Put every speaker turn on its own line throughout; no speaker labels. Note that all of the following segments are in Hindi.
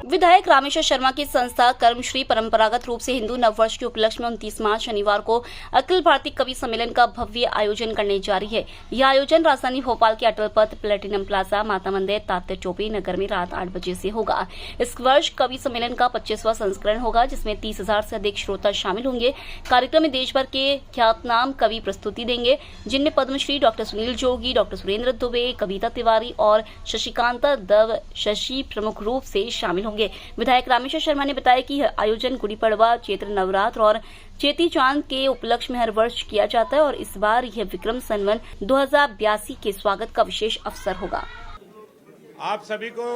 विधायक रामेश्वर शर्मा की संस्था कर्मश्री परंपरागत रूप से हिंदू नववर्ष के उपलक्ष्य में 29 मार्च शनिवार को अखिल भारतीय कवि सम्मेलन का भव्य आयोजन करने जा रही है। यह आयोजन राजधानी भोपाल के अटल पथ, प्लेटिनम प्लाजा, माता मंदिर, तात्या टोपी नगर में रात 8 बजे से होगा। इस वर्ष कवि सम्मेलन का 25वां संस्करण होगा, जिसमें 30,000 से अधिक श्रोता शामिल होंगे। कार्यक्रम में देश भर के ख्यातनाम कवि प्रस्तुति देंगे, जिनमें पद्मश्री डॉक्टर सुनील जोगी, डॉक्टर सुरेंद्र दुबे, कविता तिवारी और शशिकांता दव शशि प्रमुख रूप से शामिल होंगे। विधायक रामेश्वर शर्मा ने बताया कि यह आयोजन गुड़ी पड़वा, चैत्र नवरात्र और चेती चांद के उपलक्ष्य में हर वर्ष किया जाता है और इस बार यह विक्रम संवत 2082 के स्वागत का विशेष अवसर होगा।
आप सभी को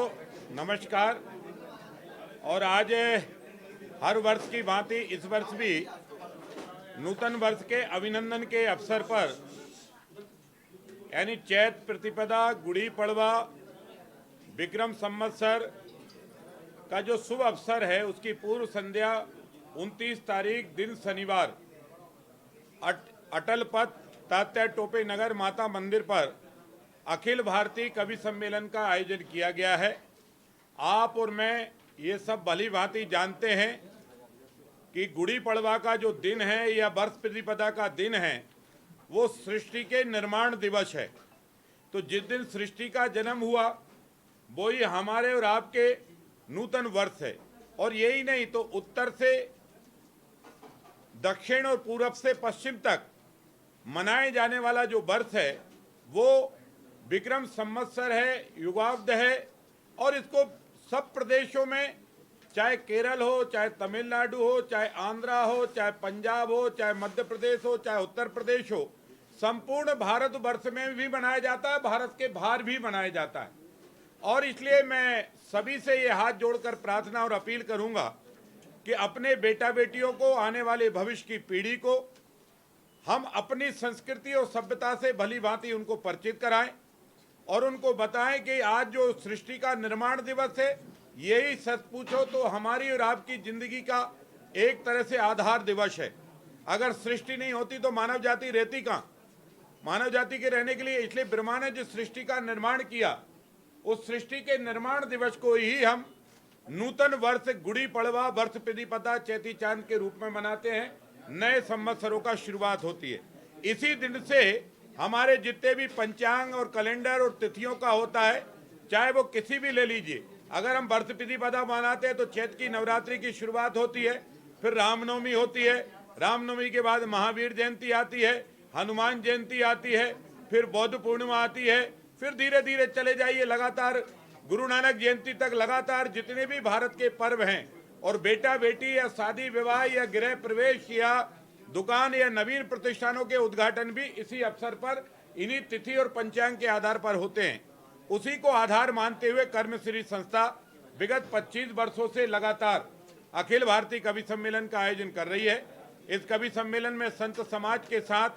नमस्कार। और आज हर वर्ष की भांति इस वर्ष भी नूतन वर्ष के अभिनंदन के अवसर पर यानी चैत प्रतिपदा, गुड़ी पड़वा, विक्रम संवत्सर का जो शुभ अवसर है, उसकी पूर्व संध्या 29 तारीख दिन शनिवार अटल पथ, तात्या टोपे नगर, माता मंदिर पर अखिल भारतीय कवि सम्मेलन का आयोजन किया गया है। आप और मैं ये सब भली भांति जानते हैं कि गुड़ी पड़वा का जो दिन है या वर्ष प्रतिपदा का दिन है, वो सृष्टि के निर्माण दिवस है। तो जिस दिन सृष्टि का जन्म हुआ वो ही हमारे और आपके नूतन वर्ष है। और यही नहीं तो उत्तर से दक्षिण और पूरब से पश्चिम तक मनाए जाने वाला जो वर्ष है वो विक्रम संवत्सर है, युगाब्द है। और इसको सब प्रदेशों में, चाहे केरल हो, चाहे तमिलनाडु हो, चाहे आंध्रा हो, चाहे पंजाब हो, चाहे मध्य प्रदेश हो, चाहे उत्तर प्रदेश हो, संपूर्ण भारतवर्ष में भी मनाया जाता है, भारत के बाहर भी मनाया जाता है। और इसलिए मैं सभी से ये हाथ जोड़कर प्रार्थना और अपील करूंगा कि अपने बेटा बेटियों को, आने वाले भविष्य की पीढ़ी को हम अपनी संस्कृति और सभ्यता से भली भांति उनको परिचित कराएं और उनको बताएं कि आज जो सृष्टि का निर्माण दिवस है, यही सच पूछो तो हमारी और आपकी जिंदगी का एक तरह से आधार दिवस है। अगर सृष्टि नहीं होती तो मानव जाति रहती कहाँ? मानव जाति के रहने के लिए इसलिए ब्रह्मा ने जिस सृष्टि का निर्माण किया, उस सृष्टि के निर्माण दिवस को ही हम नूतन वर्ष गुड़ी पड़वा, वर्ष प्रतिपदा, चेती चांद के रूप में मनाते हैं। नए संवत्सरों का शुरुआत होती है। इसी दिन से हमारे जितने भी पंचांग और कैलेंडर और तिथियों का होता है, चाहे वो किसी भी ले लीजिए। अगर हम वर्ष प्रतिपदा मनाते हैं तो चैत की नवरात्रि की शुरुआत होती है, फिर रामनवमी होती है, रामनवमी के बाद महावीर जयंती आती है, हनुमान जयंती आती है, फिर बौद्ध पूर्णिमा आती है, फिर धीरे धीरे चले जाइए लगातार गुरु नानक जयंती तक लगातार जितने भी भारत के पर्व हैं। और बेटा बेटी या शादी विवाह या गृह प्रवेश या दुकान या नवीन प्रतिष्ठानों के उद्घाटन भी इसी अवसर पर इन्हीं तिथि और पंचांग के आधार पर होते हैं। उसी को आधार मानते हुए कर्मश्री संस्था विगत 25 वर्षों से लगातार अखिल भारतीय कवि सम्मेलन का आयोजन कर रही है। इस कवि सम्मेलन में संत समाज के साथ,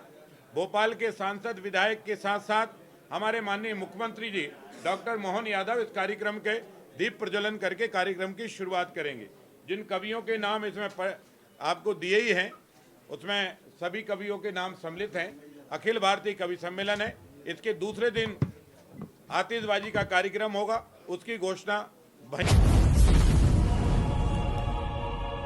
भोपाल के सांसद विधायक के साथ साथ हमारे माननीय मुख्यमंत्री जी डॉक्टर मोहन यादव इस कार्यक्रम के दीप प्रज्वलन करके कार्यक्रम की शुरुआत करेंगे। जिन कवियों के नाम इसमें आपको दिए ही हैं, उसमें सभी कवियों के नाम सम्मिलित हैं। अखिल भारतीय कवि सम्मेलन है। इसके दूसरे दिन आतिशबाजी का कार्यक्रम होगा, उसकी घोषणा